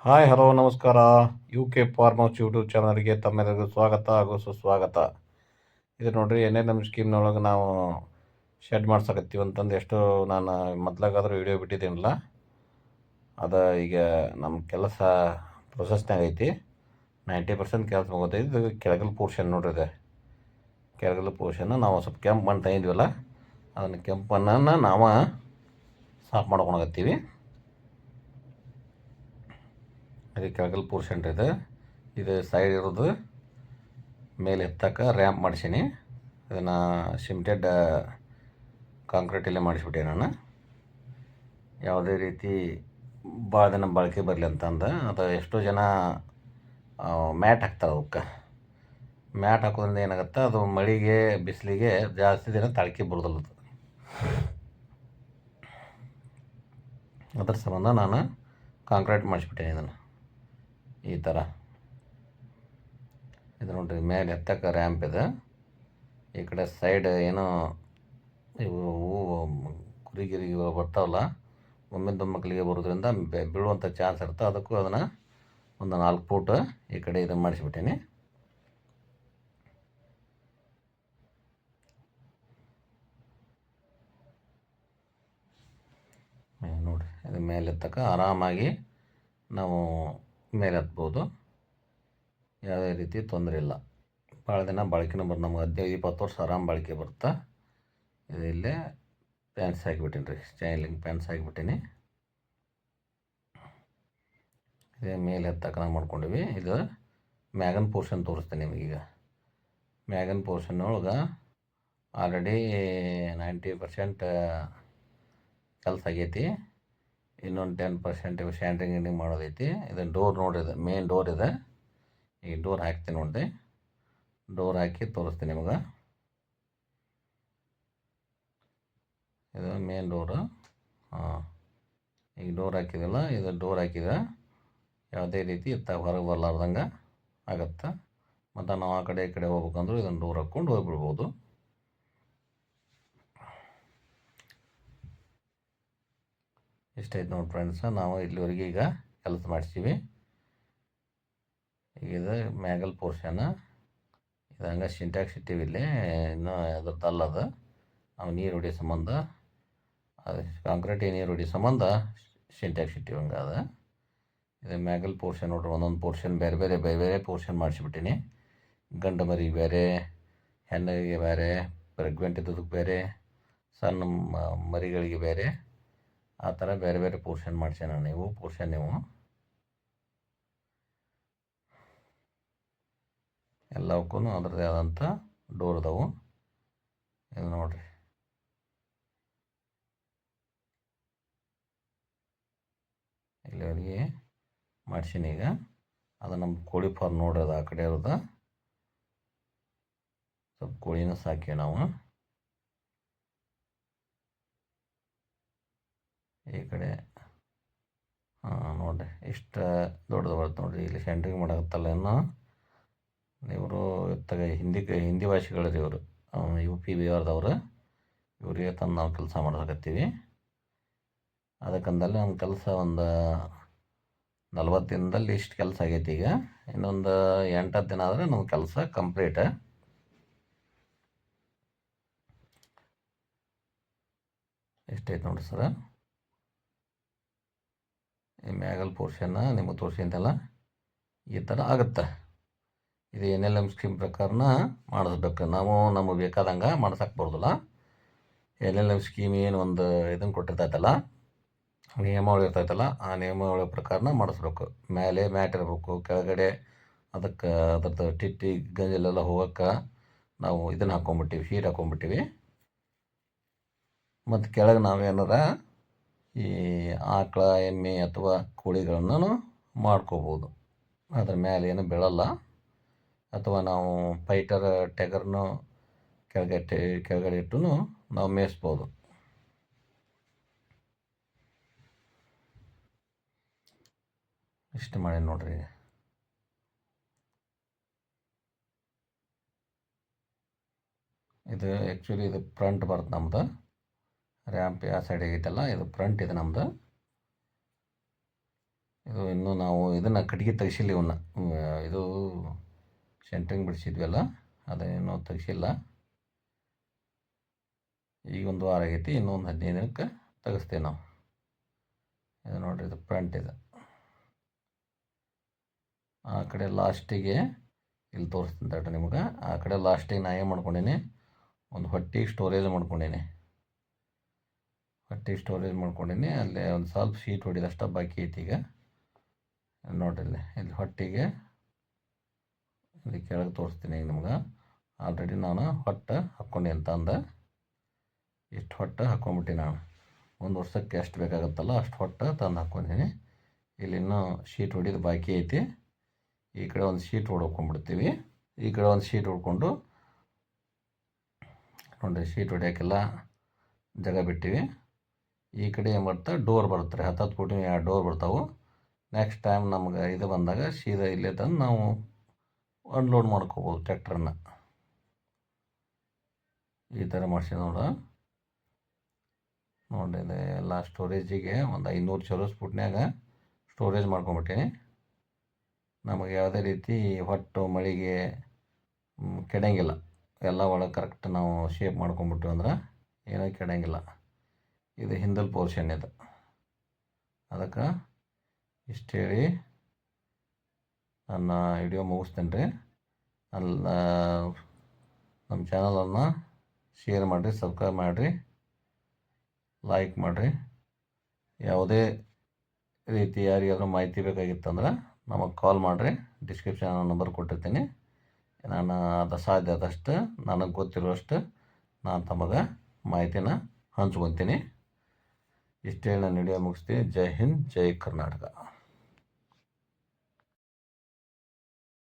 Hi hello ನಮಸ್ಕಾರ. U K farm house YouTube ಚಾನಲ್ಗೆ ತಮ್ಮೆಲ್ಲರಿಗೂ ಸ್ವಾಗತ ಹಾಗೂ ಸುಸ್ವಾಗತ. ಇದು ನೋಡ್ರಿ ನಮ್ಮ ಸ್ಕೀಮ್ನೊಳಗೆ ನಾವು ಶೆಡ್ ಮಾಡ್ಸಕತ್ತೀವಿ ಅಂತಂದು ಎಷ್ಟೋ ನಾನು ಮೊದ್ಲಾಗಾದ್ರೂ ವಿಡಿಯೋ ಬಿಟ್ಟಿದ್ದೀನಲ್ಲ, ಅದು ಈಗ ನಮ್ಮ ಕೆಲಸ ಪ್ರೊಸೆಸ್ನಾಗ ಐತಿ. 90% ಕೆಲಸ ಮುಗೋದೈತಿ. ಇದು ಕೆಳಗಲ್ ಪೋರ್ಷನ್ ನೋಡ್ರಿ, ಇದೆ ಕೆಳಗಲ್ ಪೋರ್ಷನ್. ನಾವು ಸ್ವಲ್ಪ ಕೆಂಪು ಮಣ್ಣು ತಂದಿದ್ವಲ್ಲ, ಅದನ್ನು ಕೆಂಪು ಮಣ್ಣನ್ನು ನಾವು ಸಾಫ್ ಮಾಡ್ಕೊಳಕತ್ತೀವಿ. ಇದು ಕೆಳಗಲ್ ಪೋರ್ಷನ್ ಇದೆ. ಇದು ಸೈಡ್ ಇರೋದು ಮೇಲೆ ಎತ್ತಕ್ಕೆ ರ್ಯಾಂಪ್ ಮಾಡಿಸೀನಿ. ಇದನ್ನು ಸಿಮೆಂಟೆಡ್ ಕಾಂಕ್ರೀಟಲ್ಲೇ ಮಾಡಿಸ್ಬಿಟ್ಟೆ ನಾನು. ಯಾವುದೇ ರೀತಿ ಭಾಳ ದಿನ ಬಳಕೆ ಬರಲಿ ಅಂತಂದು. ಅದು ಎಷ್ಟೋ ಜನ ಮ್ಯಾಟ್ ಹಾಕ್ತಾರೆ. ಅವಕ್ಕೆ ಮ್ಯಾಟ್ ಹಾಕೋದ್ರಿಂದ ಏನಾಗುತ್ತೆ, ಅದು ಮಳೆಗೆ ಬಿಸಿಲಿಗೆ ಜಾಸ್ತಿ ದಿನ ತಾಳ್ಕೆ ಬರೋದಿಲ್ಲ. ಅದ್ರ ಸಂಬಂಧ ನಾನು ಕಾಂಕ್ರೀಟ್ ಮಾಡಿಸ್ಬಿಟ್ಟೇನೆ ಇದನ್ನು ಈ ಥರ. ಇದು ನೋಡ್ರಿ, ಮೇಲೆ ಎತ್ತಕ್ಕೆ ರ್ಯಾಂಪ್ ಇದೆ. ಈ ಕಡೆ ಸೈಡ್ ಏನೋ ಇವು ಕುರಿಗಿರಿ ಬರ್ತಾವಲ್ಲ, ಒಮ್ಮಿಂದ ಮಕ್ಕಳಿಗೆ ಬರೋದ್ರಿಂದ ಬೀಳುವಂಥ ಚಾನ್ಸ್ ಇರುತ್ತೆ. ಅದಕ್ಕೂ ಅದನ್ನು ಒಂದು 4 ಫೂಟ್ ಈ ಕಡೆ ಇದನ್ನು ಮಾಡಿಸ್ಬಿಟ್ಟೀನಿ. ನೋಡಿರಿ, ಇದು ಮೇಲೆ ಎತ್ತಕ್ಕೆ ಆರಾಮಾಗಿ ನಾವು ಮೇಲೆ ಹತ್ಬೋದು. ಯಾವುದೇ ರೀತಿ ತೊಂದರೆ ಇಲ್ಲ. ಭಾಳ ದಿನ ಬಾಳಿಕೆನೂ ನಮ್ಗೆ 15-20 ವರ್ಷ ಆರಾಮ ಬಾಳಿಕೆ ಬರುತ್ತೆ. ಇದು ಇಲ್ಲೇ ಪ್ಯಾನ್ಸ್ ಹಾಕಿಬಿಟ್ಟೀನಿ ರೀ, ಸ್ಟೈಲಿಂಗ್ ಪ್ಯಾನ್ಸ್ ಹಾಕಿಬಿಟ್ಟೀನಿ. ಇದೇ ಮೇಲೆ ಹತ್ತಕ್ಕೆ ನಾವು ಮಾಡ್ಕೊಂಡಿವಿ. ಇದು ಮ್ಯಾಗನ್ ಪೋರ್ಷನ್ ತೋರಿಸ್ತೀನಿ ನಿಮಗೀಗ. ಮ್ಯಾಗನ್ ಪೋರ್ಷನ್ ಒಳಗೆ ಆಲ್ರೆಡಿ 90% ಕೆಲಸ ಆಗೈತಿ. ಇನ್ನೊಂದು 10% ಸ್ಯಾಂಡ್ರಿಂಗ್ ಮಾಡೋದೈತಿ. ಇದು ಡೋರ್ ನೋಡಿದೆ, ಮೇನ್ ಡೋರ್ ಇದೆ. ಈ ಡೋರ್ ಹಾಕ್ತೀನಿ ನೋಡಿದೆ. ಡೋರ್ ಹಾಕಿ ತೋರಿಸ್ತೀನಿ ನಿಮಗೆ. ಇದು ಮೇನ್ ಡೋರು. ಈಗ ಡೋರ್ ಹಾಕಿದಲ್ಲ, ಇದು ಡೋರ್ ಹಾಕಿದ್ರೆ ಯಾವುದೇ ರೀತಿ ಹೊರಗೆ ಬರಲಾರ್ದಂಗೆ ಆಗುತ್ತೆ. ಮತ್ತು ನಾವು ಆ ಕಡೆ ಈ ಕಡೆ ಹೋಗ್ಬೇಕಂದ್ರೂ ಇದನ್ನು ಡೋರ್ ಹಾಕ್ಕೊಂಡು ಹೋಗ್ಬಿಡ್ಬೋದು. ಇಷ್ಟೈತೆ ನೋಡಿ ಫ್ರೆಂಡ್ಸ, ನಾವು ಇಲ್ಲಿವರೆಗೆ ಈಗ ಕೆಲಸ ಮಾಡಿಸ್ತೀವಿ. ಈಗ ಇದು ಮ್ಯಾಗಲ್ ಪೋರ್ಷನ್. ಇದು ಹಂಗೆ ಸಿಂಟ್ಯಾಕ್ಸ್ ಇಟ್ಟಿವಿ ಇಲ್ಲಿ, ಇನ್ನೂ ಅದ್ರದ್ದು ಅಲ್ಲದು. ನಾವು ನೀರು ಹೊಡಿಯೋ ಸಂಬಂಧ, ಅದು ಕಾಂಕ್ರೀಟ್ ನೀರು ಹೊಡಿಯೋ ಸಂಬಂಧ ಸಿಂಟ್ಯಾಕ್ಸ್ ಇಟ್ಟಿವಿ ಹಂಗೆ ಅದು. ಇದು ಮ್ಯಾಗಲ್ ಪೋರ್ಷನ್ ನೋಡ್ರಿ, ಒಂದೊಂದು ಪೋರ್ಷನ್ ಬೇರೆ ಬೇರೆ ಬೇರೆ ಬೇರೆ ಪೋರ್ಷನ್ ಮಾಡಿಸಿಬಿಟ್ಟಿನಿ. ಗಂಡು ಮರಿಗೆ ಬೇರೆ, ಹೆಣ್ಣಿಗೆ ಬೇರೆ, ಪ್ರೆಗ್ನೆಂಟ್ ಇದ್ದದಕ್ಕೆ ಬೇರೆ, ಸಣ್ಣ ಮರಿಗಳಿಗೆ ಬೇರೆ, ಆ ಥರ ಬೇರೆ ಬೇರೆ ಪೋರ್ಷನ್ ಮಾಡ್ಸೇನ. ನೀವು ಎಲ್ಲವಕ್ಕೂ ಅದರದ್ದೇ ಆದಂಥ ಡೋರ್ ಅದಾವು. ಇದು ನೋಡಿರಿ, ಇಲ್ಲಿವರೆಗೆ ಮಾಡ್ಸೀನಿ. ಈಗ ಅದು ನಮ್ಮ ಕೋಳಿ ಫಾರ್ಮ್ ನೋಡ್ರಿ, ಅದು ಆ ಕಡೆ ಇರೋದು. ಸ್ವಲ್ಪ ಕೋಳಿನ ಸಾಕಿ ನಾವು ಈ ಕಡೆ. ನೋಡಿರಿ, ಇಷ್ಟು ದೊಡ್ಡದು ಬರುತ್ತೆ ನೋಡಿರಿ. ಇಲ್ಲಿ ಸೆಂಟ್ರಿಂಗ್ ಮಾಡಕತ್ತಲ್ಲ ಇನ್ನು. ಇವರು ಹಿಂದಿ ಭಾಷೆಗಳರಿ ಇವರು, UP ಬಿಹಾರದವರು. ಇವರಿಗೆ ತಂದು ನಾವು ಕೆಲಸ ಮಾಡಕತ್ತೀವಿ. ಅದಕ್ಕಂದಲ್ಲಿ ನಮ್ಮ ಕೆಲಸ ಒಂದು 40 ದಿನದಲ್ಲಿ ಇಷ್ಟು ಕೆಲಸ ಆಗೈತಿ. ಈಗ ಇನ್ನೊಂದು 8-10 ದಿನ ಆದರೆ ನಮ್ಮ ಕೆಲಸ ಕಂಪ್ಲೀಟ್. ಎಷ್ಟೈತೆ ನೋಡಿರಿ ಸರ. ಈ ಮ್ಯಾಗಲ್ ಪೋರ್ಷನ್ನ ನಿಮಗೆ ತೋರಿಸಿದ್ದೆಲ್ಲ ಈ ಥರ ಆಗುತ್ತೆ. ಇದು NLM ಸ್ಕೀಮ್ ಪ್ರಕಾರನ ಮಾಡಿಸ್ಬೇಕು. ನಾವು ನಮಗೆ ಬೇಕಾದಂಗೆ ಮಾಡ್ಸಕ್ಕೆ ಬರೋದಿಲ್ಲ. NLM ಸ್ಕೀಮ್ ಏನು ಒಂದು ಇದನ್ನು ಕೊಟ್ಟಿರ್ತೈತಲ್ಲ, ನಿಯಮಾವಳಿ ಇರ್ತೈತಲ್ಲ, ಆ ನಿಯಮಾವಳಿ ಪ್ರಕಾರನ ಮಾಡಿಸ್ಬೇಕು. ಮೇಲೆ ಮ್ಯಾಟ್ ಇರಬೇಕು, ಕೆಳಗಡೆ ಅದಕ್ಕೆ ಅದ್ರದ್ದು ಟಿಟ್ಟಿ ಗಂಜಲೆಲ್ಲ ಹೋಗೋಕ್ಕೆ ನಾವು ಇದನ್ನು ಹಾಕ್ಕೊಂಬಿಟ್ಟಿವಿ, ಶೀಟ್ ಹಾಕ್ಕೊಂಬಿಟ್ಟಿವಿ. ಮತ್ತು ಕೆಳಗೆ ನಾವೇನಾರ ಈ ಆಕಳ, ಎಮ್ಮೆ ಅಥವಾ ಕೋಳಿಗಳನ್ನು ಮಾಡ್ಕೋಬೋದು. ಅದ್ರ ಮೇಲೆ ಏನು ಬೀಳಲ್ಲ. ಅಥವಾ ನಾವು ಫೈಟರ್ ಟೆಗರ್ನು ಕೆಳಗಡೆ ಇಟ್ಟು ನಾವು ಮೇಯಿಸ್ಬೋದು. ಇಷ್ಟು ಮಾಡಿ ನೋಡ್ರಿ. ಇದು ಆ್ಯಕ್ಚುಲಿ ಇದು ಫ್ರಂಟ್ ಬರುತ್ತೆ ನಮ್ದು. ರ್ಯಾಂಪ್ ಆ ಸೈಡ್ ಐತಲ್ಲ, ಇದು ಫ್ರಂಟ್ ಇದೆ ನಮ್ಮದು. ಇದು ಇನ್ನೂ ನಾವು ಇದನ್ನು ಕಟ್ಟಿಗೆ ತೆಗಿಸಿಲ್ಲ, ಇವನ್ನ ಇದು ಸೆಂಟ್ರಿಂಗ್ ಬಿಡಿಸಿದ್ವಲ್ಲ ಅದೇನೋ ತೆಗಿಸಿಲ್ಲ. ಈಗ ಒಂದು ವಾರ ಆಗೈತಿ, ಇನ್ನೊಂದು 15 ದಿನಕ್ಕೆ ತೆಗಿಸ್ತೇವೆ ನಾವು. ಇದು ನೋಡಿರಿ, ಇದು ಫ್ರಂಟ್ ಇದೆ. ಆ ಕಡೆ ಲಾಸ್ಟಿಗೆ ಇಲ್ಲಿ ತೋರಿಸ್ತೀನಿ ತಡ್ರಿ ನಿಮ್ಗೆ. ಆ ಕಡೆ ಲಾಸ್ಟಿಗೆ ನಾ ಏನು ಮಾಡ್ಕೊಂಡೀನಿ, ಒಂದು ಹೊಟ್ಟಿಗೆ ಸ್ಟೋರೇಜ್ ಮಾಡ್ಕೊಂಡೀನಿ. ಸ್ಟೋರೇಜ್ ಮಾಡ್ಕೊಂಡೀನಿ. ಅಲ್ಲೇ ಒಂದು ಸ್ವಲ್ಪ ಶೀಟ್ ಹೊಡಿದಷ್ಟು ಬಾಕಿ ಐತಿ. ಈಗ ನೋಡ್ರಿ ಇಲ್ಲಿ ಹೊಟ್ಟಿಗೆ ಇಲ್ಲಿ ಕೆಳಗೆ ತೋರಿಸ್ತೀನಿ. ಈಗ ನಿಮ್ಗೆ ಆಲ್ರೆಡಿ ನಾನು ಹೊಟ್ಟು ಹಾಕ್ಕೊಂಡೆ ಅಂತ ಅಂದ. ಇಷ್ಟು ಹೊಟ್ಟು ಹಾಕ್ಕೊಂಬಿಟ್ಟು ನಾನು ಒಂದು ವರ್ಷಕ್ಕೆ ಎಷ್ಟು ಬೇಕಾಗುತ್ತಲ್ಲ ಅಷ್ಟು ಹೊಟ್ಟು ತಂದು ಹಾಕ್ಕೊಂಡಿನಿ. ಇಲ್ಲಿ ಇನ್ನೂ ಶೀಟ್ ಹೊಡಿದು ಬಾಕಿ ಐತಿ. ಈ ಕಡೆ ಒಂದು ಶೀಟ್ ಹೊಡ್ಕೊಂಡ್ಬಿಡ್ತೀವಿ. ಈ ಕಡೆ ಒಂದು ಶೀಟ್ ಹೊಡ್ಕೊಂಡು ನೋಡಿರಿ, ಶೀಟ್ ಹೊಡಿಯೋಕ್ಕೆಲ್ಲ ಜಾಗ ಬಿಟ್ಟಿವಿ. ಈ ಕಡೆ ಏನು ಬರುತ್ತೆ, ಡೋರ್ ಬರುತ್ತೆ ರೀ, 10 ಫೂಟಿನ 2 ಡೋರ್ ಬರ್ತಾವೆ. ನೆಕ್ಸ್ಟ್ ಟೈಮ್ ನಮ್ಗೆ ಇದು ಬಂದಾಗ ಸೀದಾ ಇಲ್ಲೇ ತಂದು ನಾವು ಅನ್ಲೋಡ್ ಮಾಡ್ಕೋಬೋದು ಟ್ರ್ಯಾಕ್ಟರ್ನ. ಈ ಥರ ಮಾಡಿಸಿ ನೋಡ್ರಿ, ಎಲ್ಲ ಸ್ಟೋರೇಜಿಗೆ ಒಂದು 500 ಚೌರಸ್ ಫುಟ್ನ್ಯಾಗ ಸ್ಟೋರೇಜ್ ಮಾಡ್ಕೊಂಬಿಟ್ಟೀನಿ. ನಮಗೆ ಯಾವುದೇ ರೀತಿ ಹೊಟ್ಟು ಮಳೆಗೆ ಕೆಡಂಗಿಲ್ಲ. ಎಲ್ಲ ಒಳಗೆ ಕರೆಕ್ಟ್ ನಾವು ಶೇಪ್ ಮಾಡ್ಕೊಂಬಿಟ್ಟು ಅಂದ್ರೆ ಏನೂ ಕೆಡಂಗಿಲ್ಲ. ಇದು ಹಿಂದಲ್ ಪೋರ್ಷನ್ ಇದು. ಅದಕ್ಕೆ ಇಷ್ಟು ಹೇಳಿ ನನ್ನ ವಿಡಿಯೋ ಮುಗಿಸ್ತೇನೆ ರೀ. ನಮ್ಮ ಚಾನಲನ್ನು ಶೇರ್ ಮಾಡಿರಿ, ಸಬ್ಸ್ಕ್ರೈಬ್ ಮಾಡಿರಿ, ಲೈಕ್ ಮಾಡಿರಿ. ಯಾವುದೇ ರೀತಿ ಯಾರಿಗಾದ್ರೂ ಮಾಹಿತಿ ಬೇಕಾಗಿತ್ತಂದ್ರೆ ನಮಗೆ ಕಾಲ್ ಮಾಡಿರಿ. ಡಿಸ್ಕ್ರಿಪ್ಷನ್ ನಂಬರ್ ಕೊಟ್ಟಿರ್ತೀನಿ. ನಾನು ಸಾಧ್ಯ ಆದಷ್ಟು ನನಗೆ ಗೊತ್ತಿರೋಷ್ಟು ನಾನು ತಮಗೆ ಮಾಹಿತಿನ ಹಂಚ್ಕೊತೀನಿ. ಇಷ್ಟೇ ನಾನು ವಿಡಿಯೋ ಮುಗಿಸ್ತೀನಿ. ಜೈ ಹಿಂದ್, ಜೈ ಕರ್ನಾಟಕ.